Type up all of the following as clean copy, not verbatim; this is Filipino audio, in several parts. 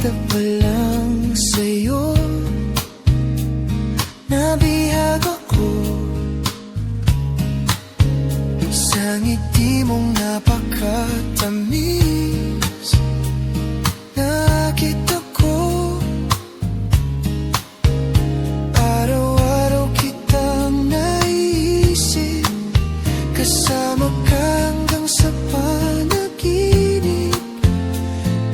nakita pa lang sa'yo, nabihag ako sa ngiti mong napakatamis. Nakita ko araw-araw kitang naiisip, kasama ka hanggang sa panaginip.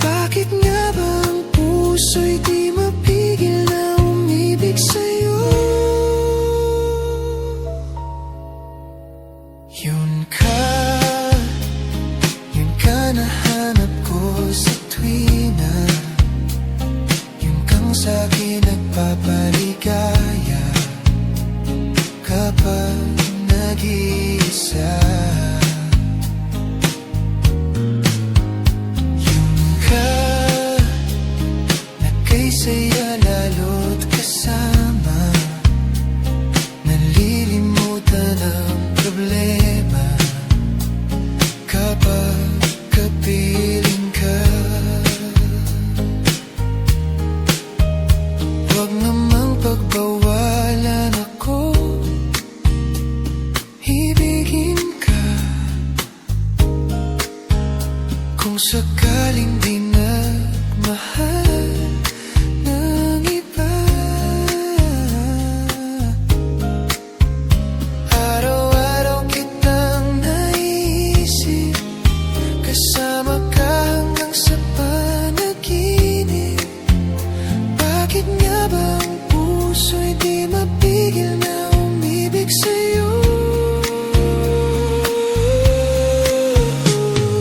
Bakit nga ba ang puso'y di mapigil na umibig sa'yo? Yun ka nahanap ko sa tuwina, yun kang sa'kin nagpapaligaya kapag nag-iisa. Yun ka na kay saya lalo't kasama, nalilimutan ang problema kapag kapiling ka. Huwag namang pagbawalan ako, ibigin ka. Kung sakaling di nagmahal ng iba, araw-araw kitang naisip, kasama ka hanggang sa panaginip. Bakit nga ba ang puso'y di mapigil na umibig sa'yo?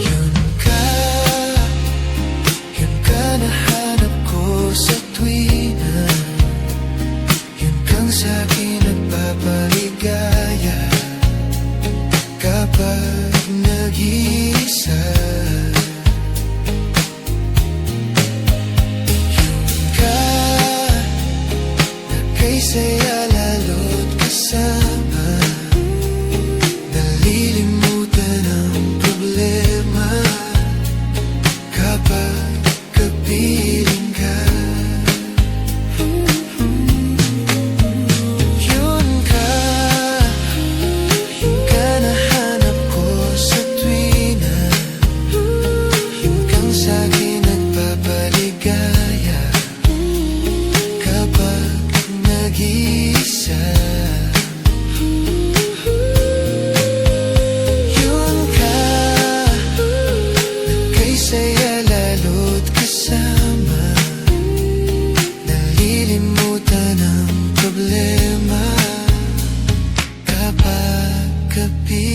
Yun ka nahanap ko sa tuwina, yun kang sa'kin nagpapaligaya kapag nag-iisa. Saya lalo't kasama, nalilimutan ang problema kapag kapiling ka. Yun ka nahanap ko sa tuwina, yun kang sa'kin nagpapaligaya kapag nag-iisa. Yun ka na kay saya lalo't kasama, nalilimutan ang problema kapag kapiling